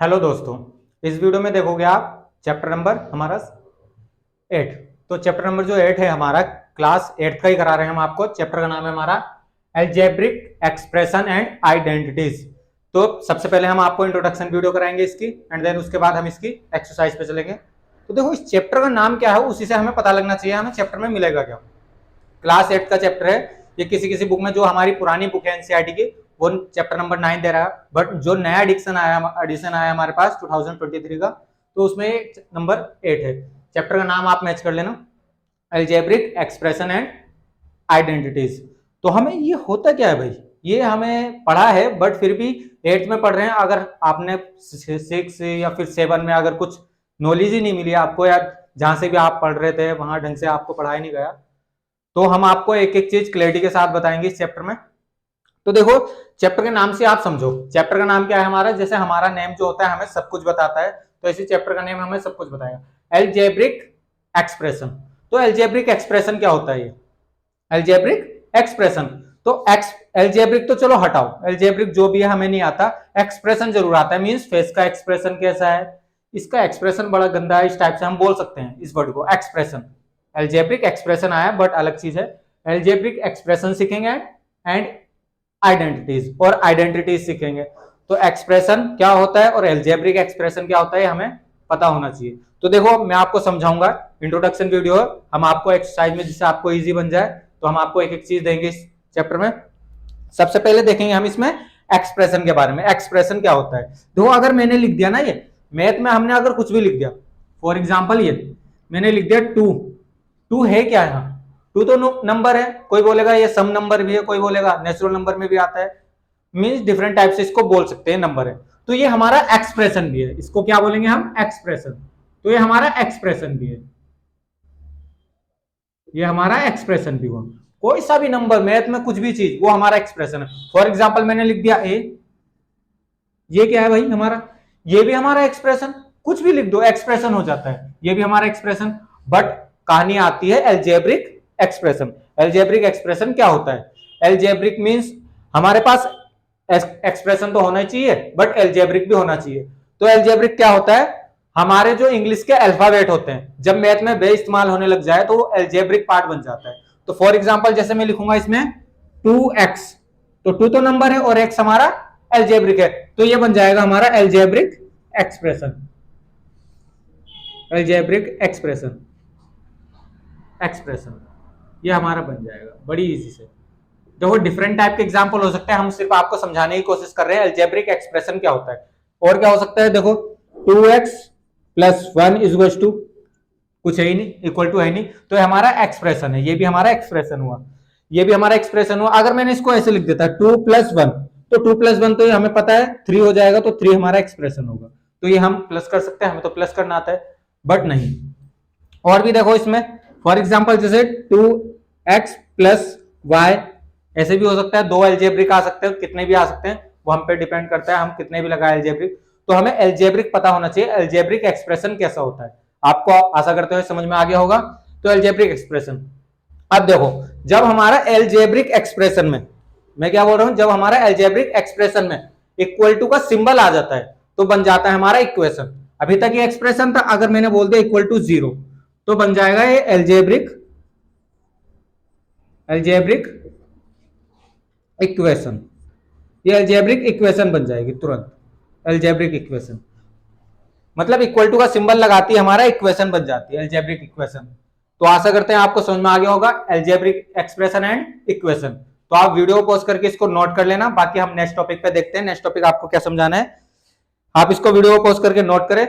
Hello दोस्तों, इस video में देखोगे आप चैप्टर नंबर हमारा 8। तो चैप्टर नंबर जो 8 है हमारा क्लास 8 का ही करा रहे हैं हम आपको। चैप्टर का नाम है हमारा अलजेब्रिक एक्सप्रेशन एंड आइडेंटिटीज। तो सबसे पहले हम आपको इंट्रोडक्शन वीडियो कराएंगे इसकी, एंड देन उसके बाद हम इसकी एक्सरसाइज पे चलेंगे। तो देखो इस चैप्टर का नाम क्या है उसी से हमें पता लगना चाहिए हमें चैप्टर में मिलेगा क्या। क्लास 8 का चैप्टर है ये। किसी किसी बुक में जो हमारी पुरानी बुक है एनसीईआरटी की वो चैप्टर नंबर 9 दे रहा है, बट जो नया एडिशन आया हमारे पास 2023 का, तो उसमें नंबर 8 है। चैप्टर का नाम आप मैच कर लेना, अलजेब्रिक एक्सप्रेशन एंड आइडेंटिटीज। तो हमें ये होता क्या है भाई, ये हमें पढ़ा है बट फिर भी 8th में पढ़ रहे हैं। अगर आपने 6 या फिर 7 में अगर कुछ नॉलेज ही नहीं मिली आपको, या जहां से भी आप पढ़ रहे थे वहां ढंग से आपको पढ़ाया नहीं गया, तो हम आपको एक एक चीज क्लैरिटी के साथ बताएंगे इस चैप्टर में। तो देखो चैप्टर के नाम से आप समझो, चैप्टर का नाम क्या है हमारा। जैसे हमारा नेम जो होता है हमें सब कुछ बताता है, तो इसी चैप्टर का नेम हमें सब कुछ बताएगा, अलजेब्रिक एक्सप्रेशन। तो अलजेब्रिक एक्सप्रेशन क्या होता है ये अलजेब्रिक एक्सप्रेशन। तो अलजेब्रिक तो चलो हटाओ, अलजेब्रिक जो भी है हमें नहीं आता, एक्सप्रेशन जरूर आता है। मींस फेस का एक्सप्रेशन कैसा है, इसका एक्सप्रेशन बड़ा गंदा है, इस टाइप से हम बोल सकते हैं इस वर्ड को एक्सप्रेशन। अलजेब्रिक एक्सप्रेशन आया बट अलग चीज है। अलजेब्रिक एक्सप्रेशन सीखेंगे एंड आइडेंटिटीज, और आइडेंटिटीज सीखेंगे। तो एक्सप्रेशन क्या होता है और अलजेब्रिक एक्सप्रेशन क्या होता है हमें पता होना चाहिए। तो देखो मैं आपको समझाऊंगा, इंट्रोडक्शन वीडियो है, हम आपको एक्सरसाइज में जिससे आपको इजी बन जाए, तो हम आपको एक एक चीज देंगे इस चैप्टर में। सबसे पहले देखेंगे हम इसमें एक्सप्रेशन के बारे में। एक्सप्रेशन क्या होता है, देखो अगर मैंने लिख दिया ना, ये मैथ में हमने अगर कुछ भी लिख दिया, फॉर एग्जाम्पल ये मैंने लिख दिया 2। 2 है क्या यहाँ, 2 तो नंबर है। कोई बोलेगा ये सम नंबर भी है, कोई बोलेगा नेचुरल नंबर में भी आता है। मीन्स डिफरेंट टाइप से इसको बोल सकते हैं, नंबर है। तो ये हमारा एक्सप्रेशन भी है, इसको क्या बोलेंगे हम एक्सप्रेशन। तो ये हमारा एक्सप्रेशन भी है, ये हमारा एक्सप्रेशन भी हुआ। कोई सा भी नंबर मैथ में कुछ भी चीज वो हमारा एक्सप्रेशन है। फॉर एग्जाम्पल मैंने लिख दिया ए, ये क्या है भाई हमारा, ये भी हमारा एक्सप्रेशन। कुछ भी लिख दो एक्सप्रेशन हो जाता है, ये भी हमारा एक्सप्रेशन। बट कहानी आती है एल्जेब्रिक एक्सप्रेशन। एल्जेब्रिक एक्सप्रेशन क्या होता है, एल्जेब्रिक मींस हमारे पास एक्सप्रेशन तो होना चाहिए बट एल्जेब्रिक भी होना चाहिए। तो एल्जेब्रिक क्या होता है, हमारे जो इंग्लिश के अल्फाबेट होते हैं जब मैथ में बे इस्तेमाल होने लग जाए तो वो एल्जेब्रिक पार्ट बन जाता है। तो फॉर एग्जाम्पल जैसे मैं लिखूंगा इसमें 2x, तो 2 तो नंबर है और x हमारा एल्जेब्रिक है, तो ये बन जाएगा हमारा algebraic expression. Algebraic expression, expression ये हमारा बन जाएगा बड़ी इजी से। देखो डिफरेंट टाइप के एग्जांपल हो सकते हैं, हम सिर्फ आपको समझाने की कोशिश कर रहे हैं एल्जेब्रिक एक्सप्रेशन क्या होता है। और क्या हो सकता है, देखो 2x प्लस 1 इज टू, कुछ है ही नहीं, इक्वल टू है नहीं, तो हमारा एक्सप्रेशन है, ये भी हमारा एक्सप्रेशन हुआ, ये भी हमारा एक्सप्रेशन हुआ। अगर मैंने इसको ऐसे लिख देता 2 प्लस 1, तो 2 प्लस 1 तो ये हमें पता है 3 हो जाएगा, तो 3 हमारा एक्सप्रेशन होगा। तो ये हम प्लस कर सकते हैं, हमें तो प्लस करना आता है, बट नहीं। और भी देखो इसमें फॉर एग्जाम्पल जैसे 2x प्लस वाई, ऐसे भी हो सकता है। 2 एल्जेब्रिक आ सकते हैं, कितने भी आ सकते हैं, वो हम पे डिपेंड करता है, हम कितने भी लगाए एल्जेब्रिक। तो हमें एल्जेब्रिक पता होना चाहिए, एल्जेब्रिक एक्सप्रेशन कैसा होता है। आपको आशा करते हुए समझ में आ गया होगा। तो एल्जेब्रिक एक्सप्रेशन, अब देखो जब हमारा एल्जेब्रिक एक्सप्रेशन में, मैं क्या बोल रहा हूं, जब हमारा एल्जेब्रिक एक्सप्रेशन में इक्वल टू का सिंबल आ जाता है तो बन जाता है हमारा इक्वेशन। अभी तक ये एक्सप्रेशन था, अगर मैंने बोल दिया इक्वल टू 0 तो बन जाएगा ये एल्जेब्रिक, एल्जेब्रिक इक्वेशन। ये एल्जेब्रिक इक्वेशन बन जाएगी तुरंत, एल्जेब्रिक इक्वेशन मतलब इक्वल टू का सिंबल लगाती है हमारा इक्वेशन बन जाती है एल्जेब्रिक इक्वेशन। तो आशा करते हैं आपको समझ में आ गया होगा एल्जेब्रिक एक्सप्रेशन एंड इक्वेशन। तो आप वीडियो पॉज करके इसको नोट कर लेना, बाकी हम नेक्स्ट टॉपिक पे देखते हैं, नेक्स्ट टॉपिक आपको क्या समझाना है। आप इसको वीडियो पॉज करके नोट करें।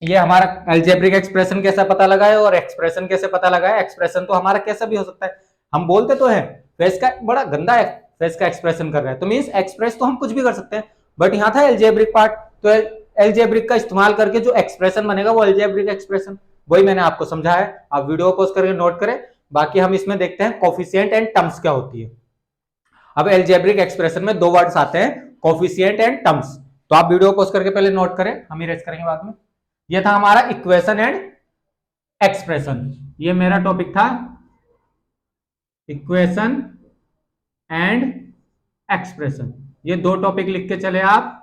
ये हमारा एल्जेब्रिक एक्सप्रेशन कैसा पता लगा है और एक्सप्रेशन कैसे पता लगा है। एक्सप्रेशन तो हमारा कैसा भी हो सकता है, हम बोलते तो है फेस का बड़ा गंदा है, फेस का एक्सप्रेशन कर रहा है, तो मींस एक्सप्रेस तो हम कुछ भी कर सकते हैं, बट यहाँ था एल्जेब्रिक पार्ट, तो एल्जेब्रिक का इस्तेमाल करके जो एक्सप्रेशन बनेगा वो एल्जेब्रिक एक्सप्रेशन, वही मैंने आपको समझा है। आप वीडियो पॉज करके नोट करें। बाकी हम इसमें देखते हैं कोफिशिएंट एंड टर्म्स क्या होती है। अब एल्जेब्रिक एक्सप्रेशन में 2 वर्ड्स आते हैं, कोफिशिएंट एंड टर्म्स। तो आप वीडियो पॉज करके पहले नोट करें, हम इरेज करेंगे बाद में। ये था हमारा इक्वेशन एंड एक्सप्रेशन, ये मेरा टॉपिक था इक्वेशन एंड एक्सप्रेशन। ये 2 टॉपिक लिख के चले आप,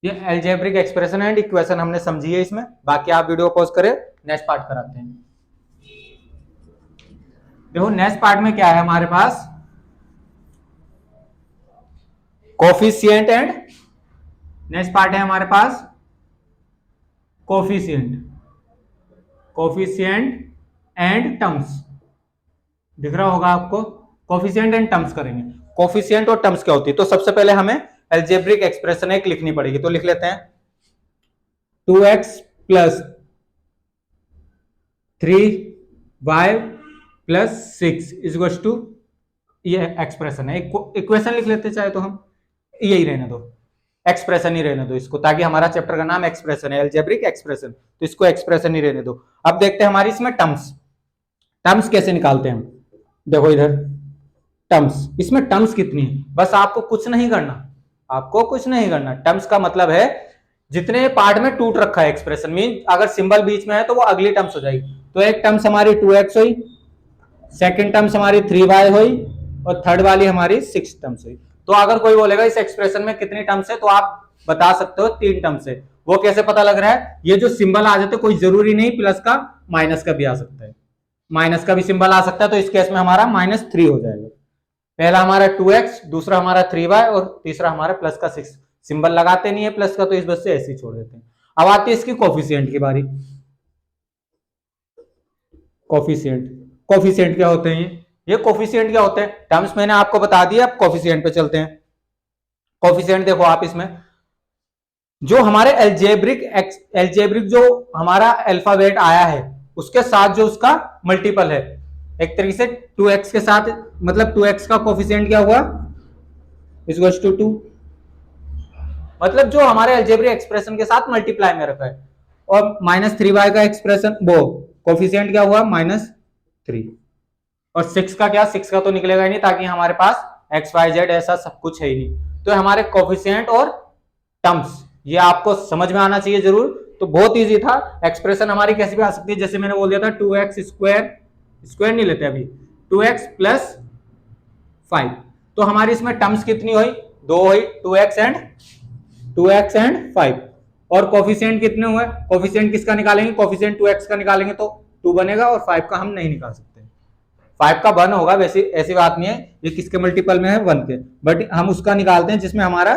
ये एल्जेब्रिक एक्सप्रेशन एंड इक्वेशन हमने समझी है इसमें, बाकी आप वीडियो पॉज करें, नेक्स्ट पार्ट कराते हैं। देखो नेक्स्ट पार्ट में क्या है हमारे पास, कोफिशिएंट एंड, नेक्स्ट पार्ट है हमारे पास कोफिशिएंट, कोफिशिएंट एंड टर्म्स, दिख रहा होगा आपको। कोफिशिएंट एंड टर्म्स करेंगे। कोफिशिएंट और टर्म्स क्या होती है, तो सबसे पहले हमें एल्जेब्रिक एक्सप्रेशन एक लिखनी पड़ेगी, तो लिख लेते हैं 2x plus 3y plus 6 is two, ये एक्सप्रेशन है, इक्वेशन लिख लेते चाहे तो हम, यही रहने दो, एक्सप्रेशन ही रहने दो इसको, ताकि हमारा चैप्टर का नाम एक्सप्रेशन है, एल्जेब्रिक एक्सप्रेशन, तो इसको एक्सप्रेशन ही रहने दो। अब देखते हैं हमारी इसमें टर्म्स, टर्म्स कैसे निकालते हैं हम। देखो इधर टर्म्स, इसमें टर्म्स कितनी है, बस आपको कुछ नहीं करना, आपको कुछ नहीं करना। टर्म्स का मतलब है जितने पार्ट में टूट रखा है एक्सप्रेशन, मीन अगर सिंबल बीच में है तो वो अगली टर्म्स हो जाएगी। तो एक टर्म्स हमारी 2x हुई, सेकंड टर्म्स हमारी 3y हुई, और थर्ड वाली हमारी 6 टर्म्स हुई। तो अगर कोई बोलेगा इस एक्सप्रेशन में कितनी टर्म्स है, तो आप बता सकते हो 3 टर्म्स है। वो कैसे पता लग रहा है, ये जो सिंबल आ जाते कोई जरूरी नहीं प्लस का, माइनस का भी आ सकता है, माइनस का भी सिंबल आ सकता है, तो इस केस में हमारा -3 हो जाएगा। पहला हमारा 2x, दूसरा हमारा 3y, और तीसरा हमारा प्लस का 6। सिंबल लगाते नहीं है प्लस का, तो इस वजह से ऐसे ही छोड़ देते हैं। अब आती है इसकी कोफिशिएंट की बारी। कोफिशिएंट, कोफिशिएंट क्या होते हैं ये कोफिशिएंट क्या होते हैं, टर्म्स मैंने आपको बता दिया, अब कोफिशिएंट पे चलते हैं। कोफिशिएंट देखो आप इसमें, जो हमारे एल्जेब्रिक जो हमारा अल्फाबेट आया है उसके साथ जो उसका मल्टीपल है, एक तरीके से 2x के साथ, मतलब 2x का कोफिशिएंट क्या हुआ, इक्वल्स टू 2, मतलब जो हमारे एल्जेब्रिक एक्सप्रेशन के साथ मल्टीप्लाई में रखा है। और -3y का एक्सप्रेशन वो कोफिशिएंट क्या हुआ, -3, और 6 का क्या, 6 का तो निकलेगा ही नहीं, ताकि हमारे पास एक्स वाई जेड ऐसा सब कुछ है ही नहीं। तो हमारे कोफिशिएंट और टर्म्स ये आपको समझ में आना चाहिए जरूर। तो बहुत इजी था, एक्सप्रेशन हमारी कैसे भी आ सकती है, जैसे मैंने बोल दिया था 2x स्क्वायर, स्क्वायर नहीं लेते अभी, 2x प्लस 5। तो हमारी इसमें टर्म्स कितनी हुई, 2 हुई, 2x एंड 5। और कोफिशिएंट कितने हुए, कोफिशिएंट किसका निकालेंगे, कोफिशिएंट 2x का निकालेंगे तो 2 बनेगा, और 5 का हम नहीं निकाल सकते, 5 का 1 होगा, वैसे ऐसी बात नहीं है, ये किसके मल्टीपल में है, 1 के, बट हम उसका निकालते हैं जिसमें हमारा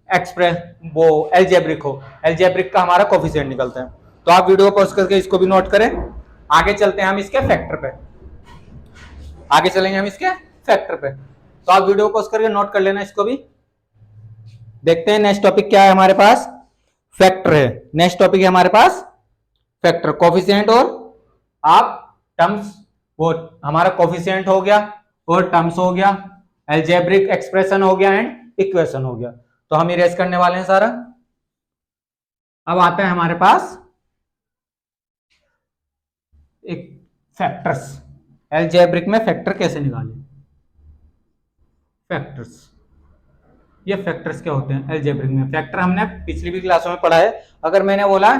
एक्सप्रेस वो एल्जेब्रिक हो, एल्जेब्रिक का हमारा कोफिशिएंट निकलता है। तो आप वीडियो पॉज करके इसको भी नोट करें। आगे चलते हैं हम इसके फैक्टर पे, आगे चलेंगे हम इसके फैक्टर पे, तो आप वीडियो पॉज करके नोट कर लेना इसको भी। देखते हैं नेक्स्ट टॉपिक क्या है हमारे पास, फैक्टर है। नेक्स्ट टॉपिक है हमारे पास फैक्टर, कोफिशिएंट और आप टर्म्स, वो हमारा कोफिशिएंट हो गया और टर्म्स हो गया, एल्जेब्रिक एक्सप्रेशन हो गया एंड इक्वेशन हो गया। तो हम इरेज करने वाले हैं सारा। अब आता है हमारे पास एक फैक्टर्स, एल्जेब्रिक में फैक्टर कैसे निकालें, फैक्टर्स, ये फैक्टर्स क्या होते हैं एल्जेब्रिक में। फैक्टर हमने पिछली भी क्लासों में पढ़ा है। अगर मैंने बोला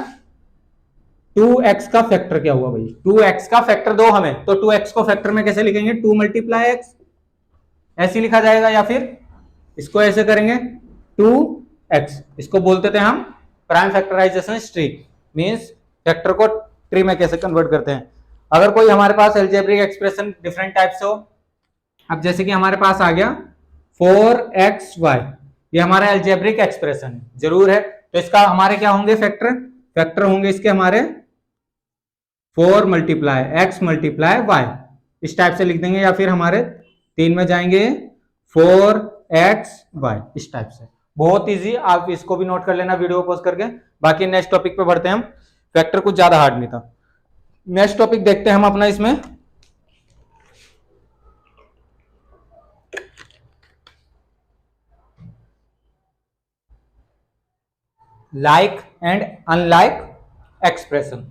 2x का फैक्टर क्या हुआ भाई, 2x का फैक्टर दो हमें, तो 2x को फैक्टर में कैसे लिखेंगे, 2 × x, ऐसे लिखा जाएगा, या फिर इसको ऐसे करेंगे 2x, इसको बोलते थे हम prime factorisation tree, means factor को ट्री में कैसे कन्वर्ट करते हैं। अगर कोई हमारे पास एल्जेब्रिक एक्सप्रेशन डिफरेंट टाइप से हो, अब जैसे कि हमारे पास आ गया 4xy, ये हमारा एल्जेब्रिक एक्सप्रेशन है, जरूर है, तो इसका हमारे क्या होंगे फैक्टर, फैक्टर होंगे इसके हमारे 4 × x × y, इस टाइप से लिख देंगे, या फिर हमारे 3 में जाएंगे 4xy, इस टाइप से। बहुत इजी, आप इसको भी नोट कर लेना वीडियो पॉज करके। बाकी नेक्स्ट टॉपिक पे बढ़ते हैं हम, फैक्टर कुछ ज्यादा हार्ड नहीं था। नेक्स्ट टॉपिक देखते हैं हम अपना इसमें, लाइक एंड अनलाइक एक्सप्रेशन।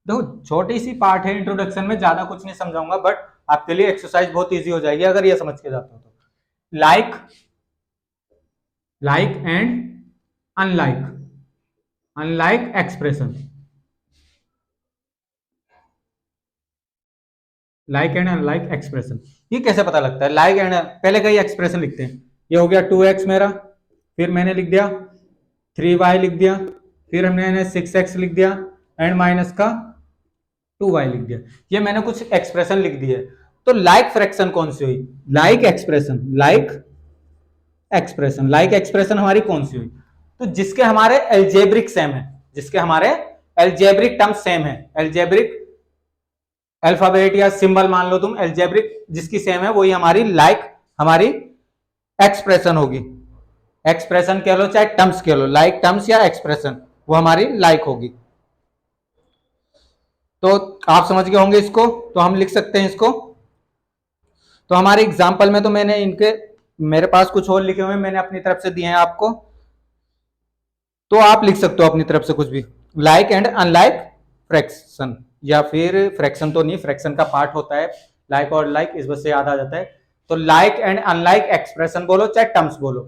देखो छोटी सी पार्ट है इंट्रोडक्शन में, ज्यादा कुछ नहीं समझाऊंगा, बट आपके लिए एक्सरसाइज बहुत इजी हो जाएगी अगर ये समझ के जाते हो तो। Like, like and unlike, unlike expression, like and unlike expression, ये कैसे पता लगता है, लाइक एंड, पहले कई एक्सप्रेशन लिखते हैं, ये हो गया 2x मेरा, फिर मैंने लिख दिया 3y लिख दिया, फिर हमने 6x लिख दिया एंड माइनस का 2y लिख दिया। ये मैंने कुछ एक्सप्रेशन लिख दी है। तो लाइक फ्रैक्शन कौन सी हुई? लाइक एक्सप्रेशन हमारी कौन सी हुई? तो जिसके हमारे एल्जेब्रिक सेम है, जिसके हमारे एल्जेब्रिक टर्म सेम है, एल्जेब्रिक अल्फाबेट या सिंबल मान लो तुम, एल्जेब्रिक जिसकी सेम है वही हमारी लाइक हमारी एक्सप्रेशन होगी। एक्सप्रेशन कह लो चाहे टर्म्स कह लो, लाइक टर्म्स या एक्सप्रेशन, वो हमारी लाइक होगी। तो आप समझ गए होंगे इसको, तो हम लिख सकते हैं इसको। तो हमारे एग्जाम्पल में तो मैंने इनके, मेरे पास कुछ और लिखे हुए मैंने अपनी तरफ से दिए हैं आपको, तो आप लिख सकते हो अपनी तरफ से कुछ भी। लाइक एंड अनलाइक फ्रैक्शन, या फिर फ्रैक्शन तो नहीं, फ्रैक्शन का पार्ट होता है लाइक और लाइक, इस वजह से याद आ जाता है। तो लाइक एंड अनलाइक एक्सप्रेशन बोलो चाहे टर्म्स बोलो।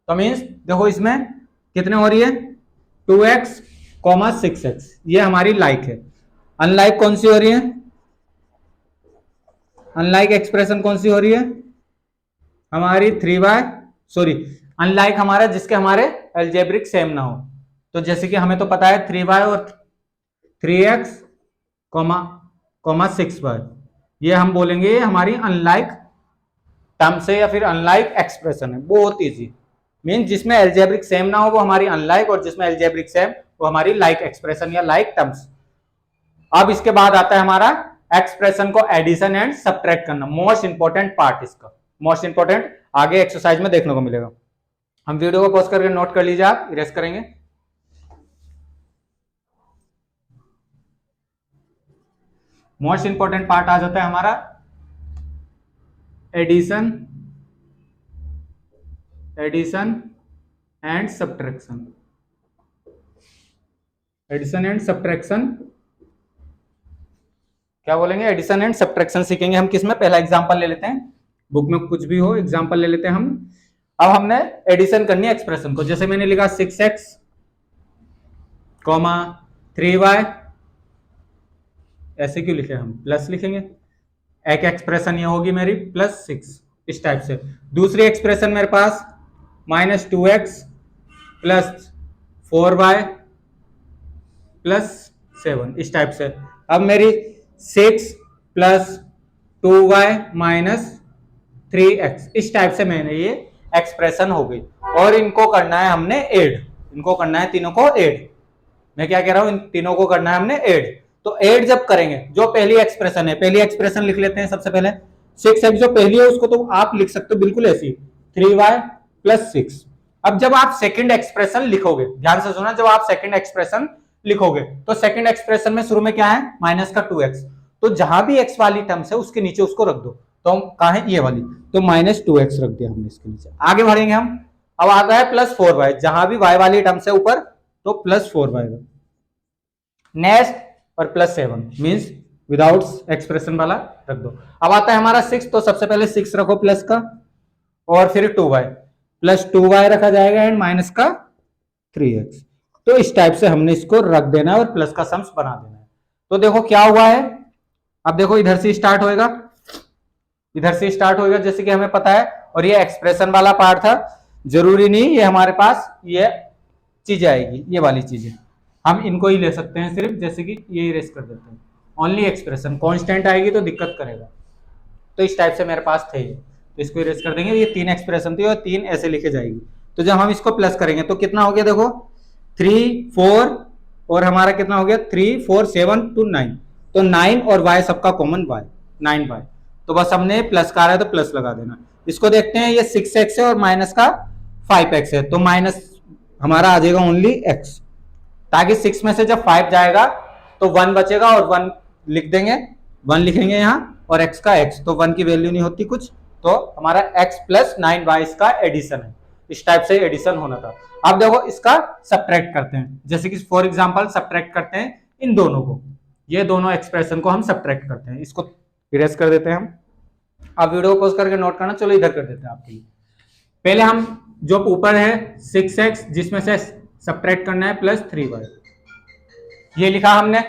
तो मीन्स देखो इसमें कितने हो रही है 2x, 6x, ये हमारी लाइक है। अनलाइक कौन सी हो रही है? अनलाइक एक्सप्रेशन कौन सी हो रही है हमारी 3y, सॉरी अनलाइक हमारा जिसके हमारे एल्जेब्रिक सेम ना हो। तो जैसे कि हमें तो पता है 3y और 3x, 6y, ये हम बोलेंगे ये हमारी अनलाइक टर्म से या फिर अनलाइक एक्सप्रेशन है। बहुत इजी, मीन जिसमें एल्जेब्रिक सेम ना हो वो हमारी अनलाइक, और जिसमें एल्जेब्रिक सेम वो हमारी लाइक एक्सप्रेशन या लाइक टर्म्स। अब इसके बाद आता है हमारा एक्सप्रेशन को एडिशन एंड सब्ट्रैक्ट करना, मोस्ट इंपॉर्टेंट पार्ट इसका, मोस्ट इंपॉर्टेंट आगे एक्सरसाइज में देखने को मिलेगा। हम वीडियो को पॉज करके नोट कर लीजिए, आप इरेज करेंगे। मोस्ट इंपॉर्टेंट पार्ट आ जाता है हमारा addition and subtraction. Addition and subtraction क्या बोलेंगे? एडिशन एंड सब्ट्रैक्शन सीखेंगे हम किसमें? पहला एग्जांपल ले लेते हैं, बुक में कुछ भी हो एग्जांपल ले लेते हैं हम। अब हमने एडिशन करनी है एक्सप्रेशन को, जैसे मैंने लिखा 6x, 3y, ऐसे क्यों लिखे हम? प्लस लिखेंगे, एक एक्सप्रेशन ये होगी मेरी +6, इस टाइप से। दूसरी एक्सप्रेशन मेरे पास -2x + 4y + 7, इस टाइप से। अब मेरी 6 + 2y - 3x, इस टाइप से मैंने ये एक्सप्रेशन हो गई। और इनको करना है हमने ऐड, इनको करना है तीनों को ऐड। मैं क्या कह रहा हूं? इन तीनों को करना है हमने ऐड। तो ऐड जब करेंगे, जो पहली एक्सप्रेशन है, पहली एक्सप्रेशन लिख लेते हैं सबसे पहले। 6x जो पहली है उसको तो आप लिख सकते हो बिल्कुल ऐसी, 3y + 6। अब जब आप सेकंड एक्सप्रेशन लिखोगे, ध्यान से सुना, जब आप सेकंड एक्सप्रेशन लिखोगे तो सेकंड एक्सप्रेशन में शुरू में क्या है? -2x। तो जहां भी x वाली टर्म्स है उसके नीचे उसको रख दो। तो हम कहा है ये वाली, तो -2x रख दिया हमने इसके नीचे। आगे बढ़ेंगे हम। अब आता है +4y, जहां भी y वाली टर्म्स है ऊपर तो +4y नेक्स्ट, और +7 मींस विदाउट एक्सप्रेशन वाला रख दो। अब आता है हमारा 6, तो सबसे पहले 6 रखो प्लस का, और फिर 2y +2y रखा जाएगा एंड माइनस का 3x। तो इस टाइप से हमने इसको रख देना है और प्लस का सम्स बना देना है। तो देखो क्या हुआ है, अब देखो इधर से स्टार्ट होएगा, इधर से स्टार्ट होएगा जैसे कि हमें पता है, और ये एक्सप्रेशन वाला पार्ट था, जरूरी नहीं ये हमारे पास ये चीज आएगी, ये वाली चीजें हम इनको ही ले सकते हैं सिर्फ, जैसे कि ये इरेज कर देते हैं। ओनली एक्सप्रेशन कांस्टेंट आएगी तो दिक्कत करेगा। तो इस टाइप से मेरे पास थे, तो इसको इरेज कर देंगे। ये 3 एक्सप्रेशन थी और 3 ऐसे लिखे जाएगी। तो जब हम इसको प्लस करेंगे तो कितना हो गया? देखो 3, 4 और हमारा कितना हो गया? 3, 4, 7 to 9। तो 9 और y सबका कॉमन y, 9y। तो बस हमने प्लस का आ रहा है तो प्लस लगा देना। इसको देखते हैं, ये 6x है और माइनस का 5x है, तो माइनस हमारा आ जाएगा ओनली x, ताकि 6 में से जब 5 जाएगा तो 1 बचेगा और 1 लिख देंगे, 1 लिखेंगे यहाँ, और x का x, तो 1 की वैल्यू नहीं होती कुछ, तो हमारा x + 9y इसका एडिशन है। इस टाइप से एडिशन होना था। अब देखो इसका सब्ट्रैक्ट करते हैं, जैसे कि फॉर एग्जांपल सब्ट्रैक्ट करते हैं इन दोनों को, ये दोनों एक्सप्रेशन को हम सब्ट्रैक्ट करते हैं। इसको इरेज कर देते हैं हम। अब वीडियो को पॉज करके नोट करना, चलो इधर कर देते हैं आपके लिए। पहले हम जो ऊपर है 6x, जिसमें से सब्ट्रैक्ट करना है +3y, ये लिखा हमने।